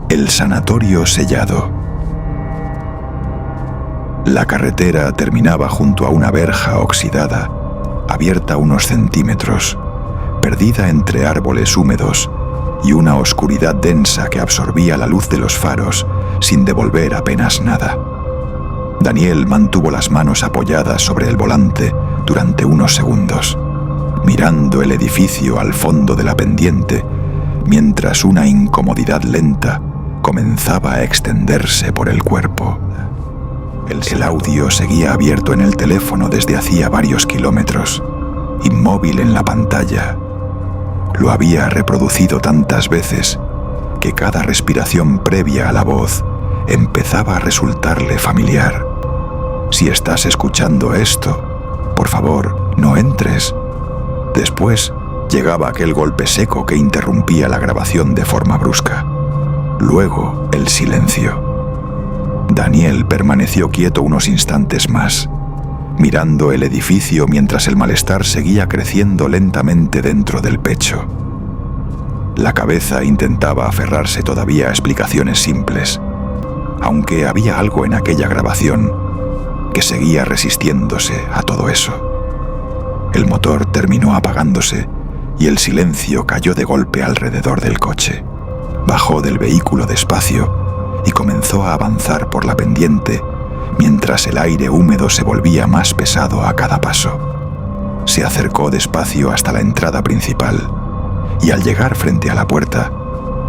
El sanatorio sellado. La carretera terminaba junto a una verja oxidada, abierta unos centímetros, perdida entre árboles húmedos y una oscuridad densa que absorbía la luz de los faros sin devolver apenas nada. Daniel mantuvo las manos apoyadas sobre el volante durante unos segundos, mirando el edificio al fondo de la pendiente, mientras una incomodidad lenta comenzaba a extenderse por el cuerpo. El audio seguía abierto en el teléfono desde hacía varios kilómetros, inmóvil en la pantalla. Lo había reproducido tantas veces que cada respiración previa a la voz empezaba a resultarle familiar. Si estás escuchando esto, por favor, no entres. Después llegaba aquel golpe seco que interrumpía la grabación de forma brusca. Luego, el silencio. Daniel permaneció quieto unos instantes más, mirando el edificio mientras el malestar seguía creciendo lentamente dentro del pecho. La cabeza intentaba aferrarse todavía a explicaciones simples, aunque había algo en aquella grabación que seguía resistiéndose a todo eso. El motor terminó apagándose y el silencio cayó de golpe alrededor del coche. Bajó del vehículo despacio y comenzó a avanzar por la pendiente mientras el aire húmedo se volvía más pesado a cada paso. Se acercó despacio hasta la entrada principal y al llegar frente a la puerta,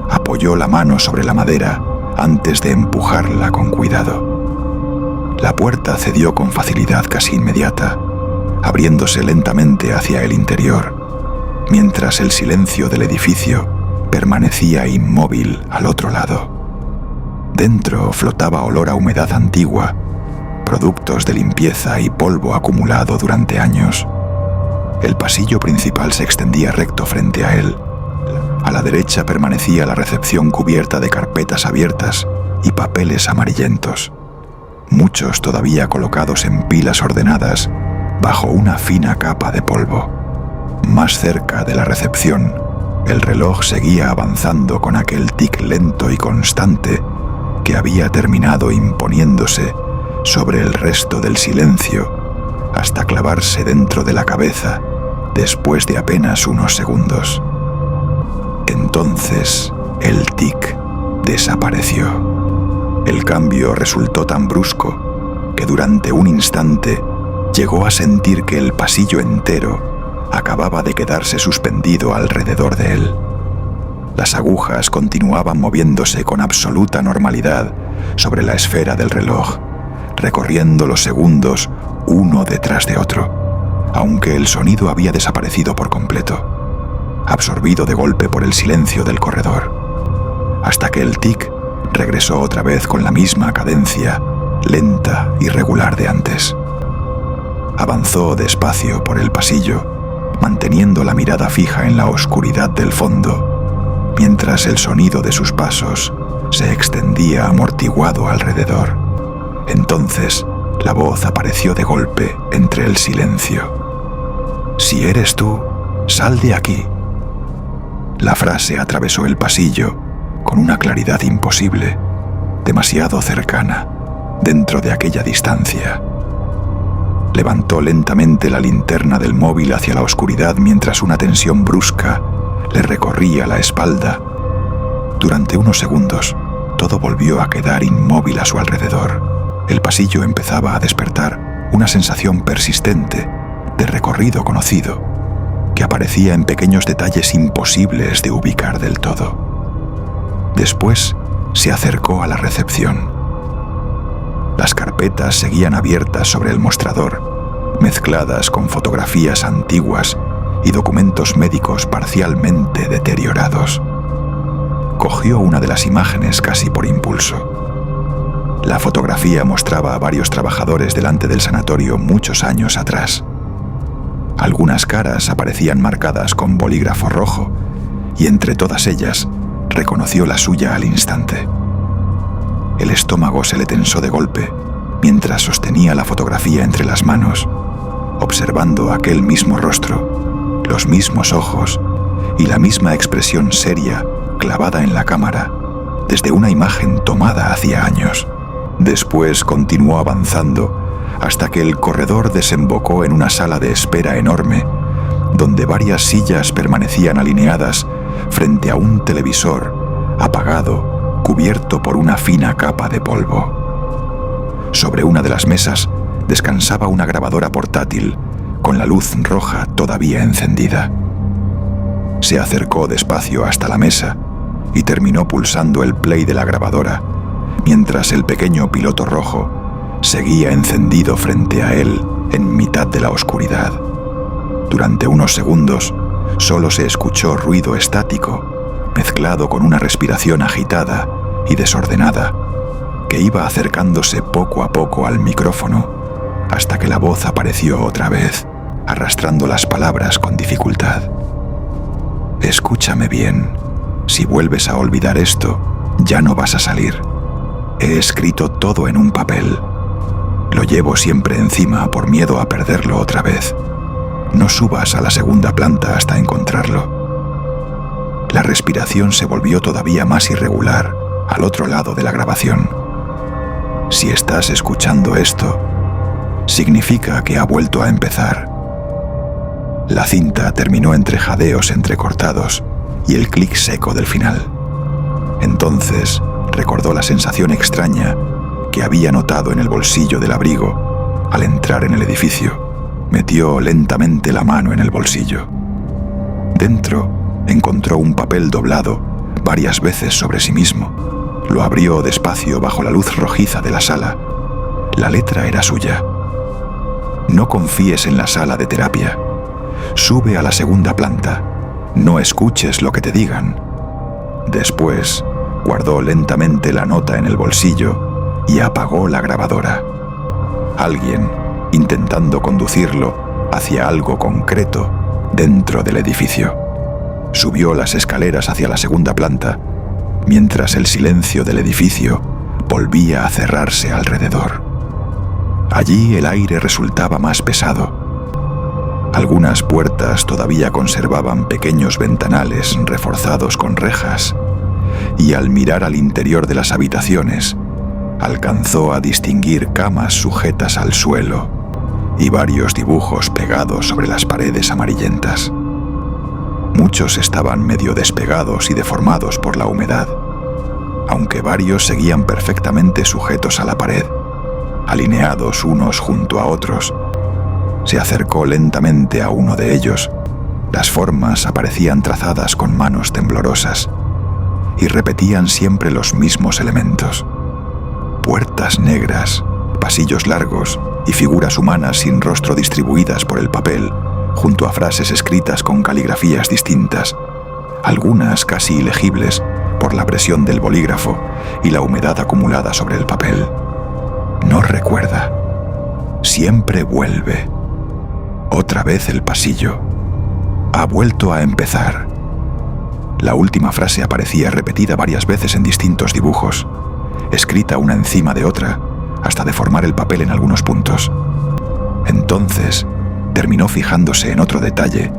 apoyó la mano sobre la madera antes de empujarla con cuidado. La puerta cedió con facilidad casi inmediata, abriéndose lentamente hacia el interior, mientras el silencio del edificio permanecía inmóvil al otro lado. Dentro flotaba olor a humedad antigua, productos de limpieza y polvo acumulado durante años. El pasillo principal se extendía recto frente a él. A la derecha permanecía la recepción cubierta de carpetas abiertas y papeles amarillentos, muchos todavía colocados en pilas ordenadas bajo una fina capa de polvo. Más cerca de la recepción, el reloj seguía avanzando con aquel tic lento y constante que había terminado imponiéndose sobre el resto del silencio hasta clavarse dentro de la cabeza después de apenas unos segundos. Entonces, el tic desapareció. El cambio resultó tan brusco que durante un instante llegó a sentir que el pasillo entero acababa de quedarse suspendido alrededor de él. Las agujas continuaban moviéndose con absoluta normalidad sobre la esfera del reloj, recorriendo los segundos uno detrás de otro, aunque el sonido había desaparecido por completo, absorbido de golpe por el silencio del corredor, hasta que el tic regresó otra vez con la misma cadencia lenta y regular de antes. Avanzó despacio por el pasillo, manteniendo la mirada fija en la oscuridad del fondo, mientras el sonido de sus pasos se extendía amortiguado alrededor. Entonces, la voz apareció de golpe entre el silencio. «Si eres tú, sal de aquí». La frase atravesó el pasillo con una claridad imposible, demasiado cercana, dentro de aquella distancia. Levantó lentamente la linterna del móvil hacia la oscuridad mientras una tensión brusca le recorría la espalda. Durante unos segundos, todo volvió a quedar inmóvil a su alrededor. El pasillo empezaba a despertar una sensación persistente de recorrido conocido, que aparecía en pequeños detalles imposibles de ubicar del todo. Después se acercó a la recepción. Las carpetas seguían abiertas sobre el mostrador, mezcladas con fotografías antiguas y documentos médicos parcialmente deteriorados. Cogió una de las imágenes casi por impulso. La fotografía mostraba a varios trabajadores delante del sanatorio muchos años atrás. Algunas caras aparecían marcadas con bolígrafo rojo y entre todas ellas reconoció la suya al instante. El estómago se le tensó de golpe mientras sostenía la fotografía entre las manos, observando aquel mismo rostro, los mismos ojos y la misma expresión seria clavada en la cámara desde una imagen tomada hacía años. Después continuó avanzando hasta que el corredor desembocó en una sala de espera enorme, donde varias sillas permanecían alineadas frente a un televisor apagado, cubierto por una fina capa de polvo. Sobre una de las mesas descansaba una grabadora portátil con la luz roja todavía encendida. Se acercó despacio hasta la mesa y terminó pulsando el play de la grabadora, mientras el pequeño piloto rojo seguía encendido frente a él en mitad de la oscuridad. Durante unos segundos solo se escuchó ruido estático, mezclado con una respiración agitada y desordenada, que iba acercándose poco a poco al micrófono, hasta que la voz apareció otra vez, arrastrando las palabras con dificultad. Escúchame bien, si vuelves a olvidar esto, ya no vas a salir. He escrito todo en un papel. Lo llevo siempre encima por miedo a perderlo otra vez. No subas a la segunda planta hasta encontrarlo. La respiración se volvió todavía más irregular al otro lado de la grabación. Si estás escuchando esto, significa que ha vuelto a empezar. La cinta terminó entre jadeos entrecortados y el clic seco del final. Entonces recordó la sensación extraña que había notado en el bolsillo del abrigo al entrar en el edificio. Metió lentamente la mano en el bolsillo. Dentro encontró un papel doblado varias veces sobre sí mismo. Lo abrió despacio bajo la luz rojiza de la sala. La letra era suya. No confíes en la sala de terapia. Sube a la segunda planta. No escuches lo que te digan. Después, guardó lentamente la nota en el bolsillo y apagó la grabadora. Alguien, intentando conducirlo hacia algo concreto dentro del edificio. Subió las escaleras hacia la segunda planta, mientras el silencio del edificio volvía a cerrarse alrededor. Allí el aire resultaba más pesado. Algunas puertas todavía conservaban pequeños ventanales reforzados con rejas, y al mirar al interior de las habitaciones, alcanzó a distinguir camas sujetas al suelo y varios dibujos pegados sobre las paredes amarillentas. Muchos estaban medio despegados y deformados por la humedad, aunque varios seguían perfectamente sujetos a la pared, alineados unos junto a otros. Se acercó lentamente a uno de ellos. Las formas aparecían trazadas con manos temblorosas y repetían siempre los mismos elementos: puertas negras, pasillos largos y figuras humanas sin rostro distribuidas por el papel, junto a frases escritas con caligrafías distintas, algunas casi ilegibles por la presión del bolígrafo y la humedad acumulada sobre el papel. No recuerda. Siempre vuelve. Otra vez el pasillo. Ha vuelto a empezar. La última frase aparecía repetida varias veces en distintos dibujos, escrita una encima de otra, hasta deformar el papel en algunos puntos. Entonces, terminó fijándose en otro detalle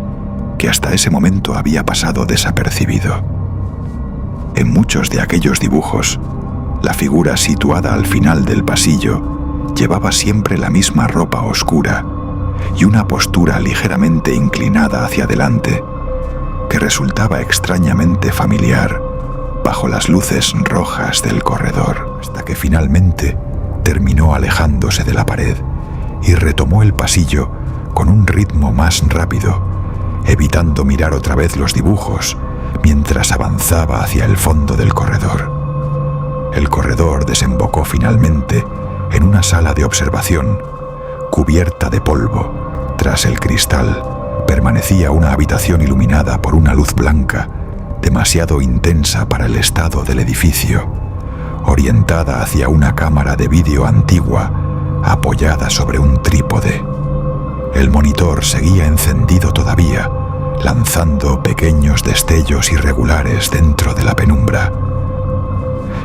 que hasta ese momento había pasado desapercibido. En muchos de aquellos dibujos, la figura situada al final del pasillo llevaba siempre la misma ropa oscura y una postura ligeramente inclinada hacia adelante, que resultaba extrañamente familiar bajo las luces rojas del corredor, hasta que finalmente terminó alejándose de la pared y retomó el pasillo con un ritmo más rápido, evitando mirar otra vez los dibujos mientras avanzaba hacia el fondo del corredor. El corredor desembocó finalmente en una sala de observación cubierta de polvo. Tras el cristal permanecía una habitación iluminada por una luz blanca demasiado intensa para el estado del edificio, orientada hacia una cámara de vídeo antigua apoyada sobre un trípode. El monitor seguía encendido todavía, lanzando pequeños destellos irregulares dentro de la penumbra.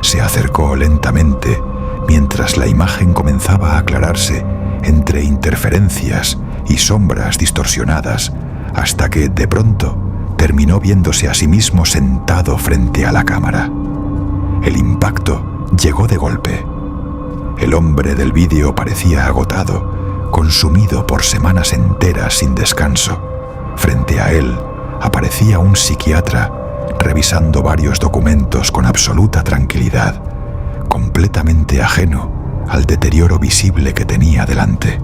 Se acercó lentamente mientras la imagen comenzaba a aclararse entre interferencias y sombras distorsionadas, hasta que, de pronto, terminó viéndose a sí mismo sentado frente a la cámara. El impacto llegó de golpe. El hombre del vídeo parecía agotado, consumido por semanas enteras sin descanso. Frente a él aparecía un psiquiatra revisando varios documentos con absoluta tranquilidad, completamente ajeno al deterioro visible que tenía delante.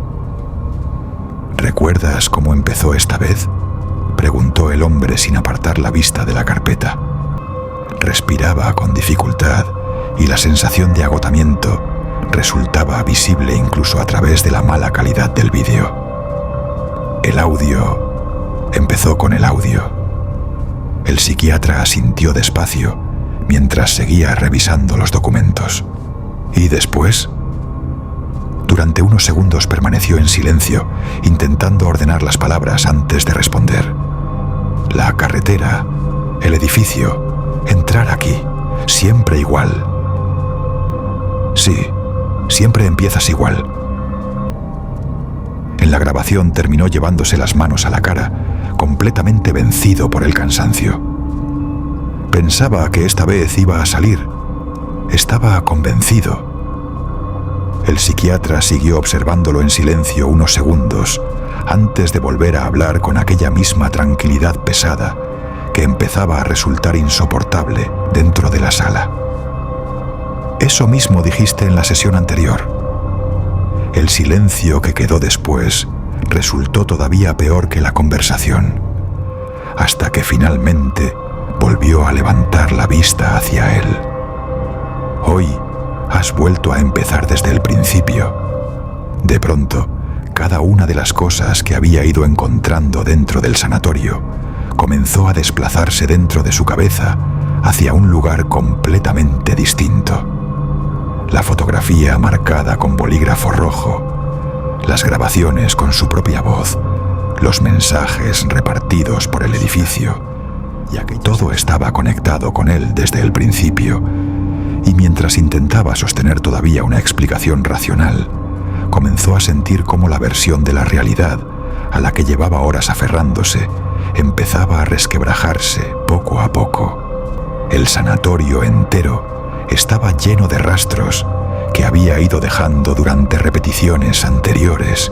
¿Recuerdas cómo empezó esta vez?, preguntó el hombre sin apartar la vista de la carpeta. Respiraba con dificultad y la sensación de agotamiento resultaba visible incluso a través de la mala calidad del vídeo. El audio empezó con el audio. El psiquiatra asintió despacio mientras seguía revisando los documentos. ¿Y después? Durante unos segundos permaneció en silencio, intentando ordenar las palabras antes de responder. La carretera, el edificio, entrar aquí, siempre igual. Sí, siempre empiezas igual. En la grabación terminó llevándose las manos a la cara, completamente vencido por el cansancio. Pensaba que esta vez iba a salir. Estaba convencido. El psiquiatra siguió observándolo en silencio unos segundos antes de volver a hablar con aquella misma tranquilidad pesada que empezaba a resultar insoportable dentro de la sala. Eso mismo dijiste en la sesión anterior. El silencio que quedó después resultó todavía peor que la conversación, hasta que finalmente volvió a levantar la vista hacia él. Hoy has vuelto a empezar desde el principio. De pronto, cada una de las cosas que había ido encontrando dentro del sanatorio comenzó a desplazarse dentro de su cabeza hacia un lugar completamente distinto. La fotografía marcada con bolígrafo rojo, las grabaciones con su propia voz, los mensajes repartidos por el edificio, ya que todo estaba conectado con él desde el principio. Y mientras intentaba sostener todavía una explicación racional, comenzó a sentir cómo la versión de la realidad a la que llevaba horas aferrándose empezaba a resquebrajarse poco a poco. El sanatorio entero estaba lleno de rastros que había ido dejando durante repeticiones anteriores,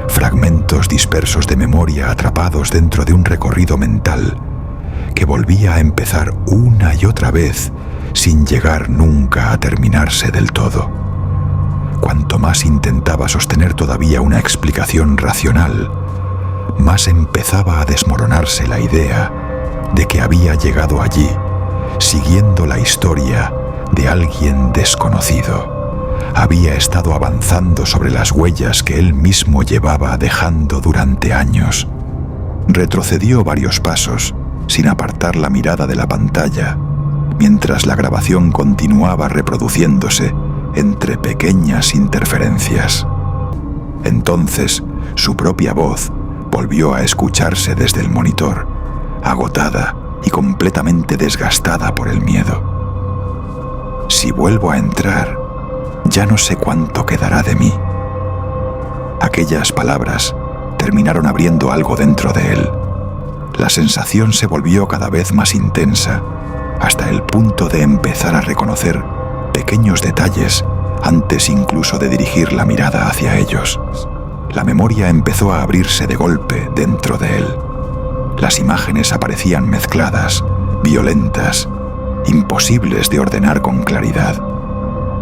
fragmentos dispersos de memoria atrapados dentro de un recorrido mental que volvía a empezar una y otra vez sin llegar nunca a terminarse del todo. Cuanto más intentaba sostener todavía una explicación racional, más empezaba a desmoronarse la idea de que había llegado allí siguiendo la historia de alguien desconocido. Había estado avanzando sobre las huellas que él mismo llevaba dejando durante años. Retrocedió varios pasos sin apartar la mirada de la pantalla, mientras la grabación continuaba reproduciéndose entre pequeñas interferencias. Entonces, su propia voz volvió a escucharse desde el monitor, agotada y completamente desgastada por el miedo. Si vuelvo a entrar, ya no sé cuánto quedará de mí. Aquellas palabras terminaron abriendo algo dentro de él. La sensación se volvió cada vez más intensa, hasta el punto de empezar a reconocer pequeños detalles antes incluso de dirigir la mirada hacia ellos. La memoria empezó a abrirse de golpe dentro de él. Las imágenes aparecían mezcladas, violentas, imposibles de ordenar con claridad.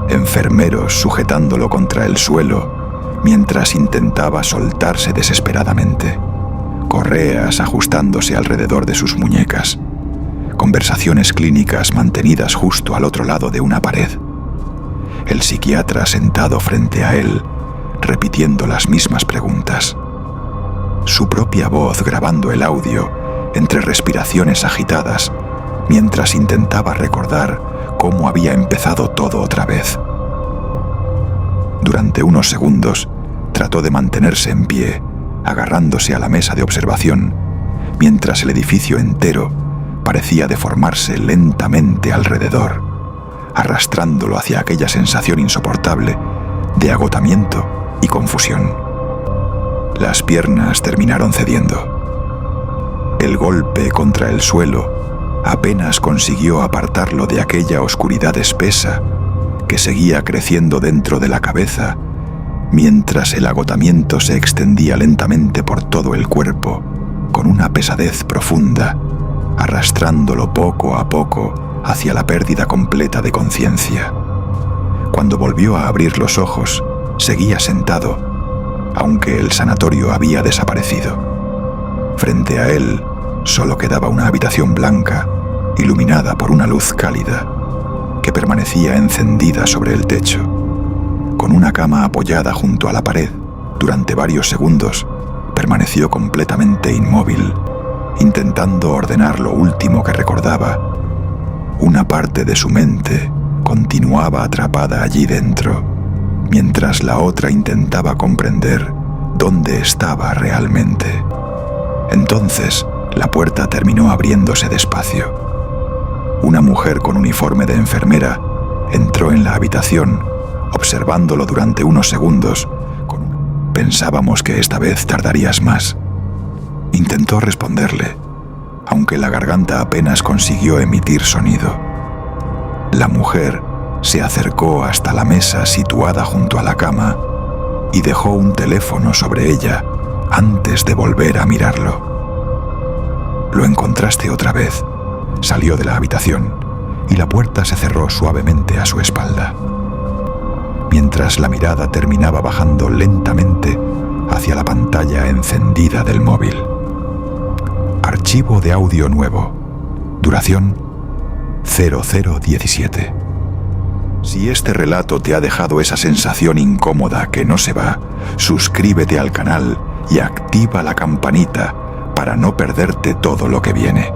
Enfermeros sujetándolo contra el suelo mientras intentaba soltarse desesperadamente. Correas ajustándose alrededor de sus muñecas. Conversaciones clínicas mantenidas justo al otro lado de una pared. El psiquiatra sentado frente a él, repitiendo las mismas preguntas. Su propia voz grabando el audio entre respiraciones agitadas, mientras intentaba recordar cómo había empezado todo otra vez. Durante unos segundos, trató de mantenerse en pie, agarrándose a la mesa de observación, mientras el edificio entero parecía deformarse lentamente alrededor, arrastrándolo hacia aquella sensación insoportable de agotamiento y confusión. Las piernas terminaron cediendo. El golpe contra el suelo apenas consiguió apartarlo de aquella oscuridad espesa que seguía creciendo dentro de la cabeza, mientras el agotamiento se extendía lentamente por todo el cuerpo, con una pesadez profunda, arrastrándolo poco a poco hacia la pérdida completa de conciencia. Cuando volvió a abrir los ojos, seguía sentado, aunque el sanatorio había desaparecido. Frente a él solo quedaba una habitación blanca, iluminada por una luz cálida, que permanecía encendida sobre el techo. Con una cama apoyada junto a la pared, durante varios segundos, permaneció completamente inmóvil, intentando ordenar lo último que recordaba. Una parte de su mente continuaba atrapada allí dentro, mientras la otra intentaba comprender dónde estaba realmente. Entonces, la puerta terminó abriéndose despacio. Una mujer con uniforme de enfermera entró en la habitación, observándolo durante unos segundos. Pensábamos que esta vez tardarías más. Intentó responderle, aunque la garganta apenas consiguió emitir sonido. La mujer se acercó hasta la mesa situada junto a la cama y dejó un teléfono sobre ella antes de volver a mirarlo. Lo encontraste otra vez. Salió de la habitación y la puerta se cerró suavemente a su espalda, mientras la mirada terminaba bajando lentamente hacia la pantalla encendida del móvil. Archivo de audio nuevo. Duración 0017. Si este relato te ha dejado esa sensación incómoda que no se va, suscríbete al canal y activa la campanita para no perderte todo lo que viene.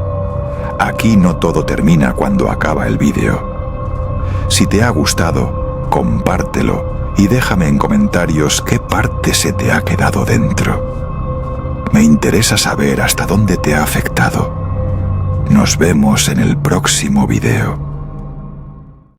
Aquí no todo termina cuando acaba el vídeo. Si te ha gustado, compártelo y déjame en comentarios qué parte se te ha quedado dentro. Me interesa saber hasta dónde te ha afectado. Nos vemos en el próximo video.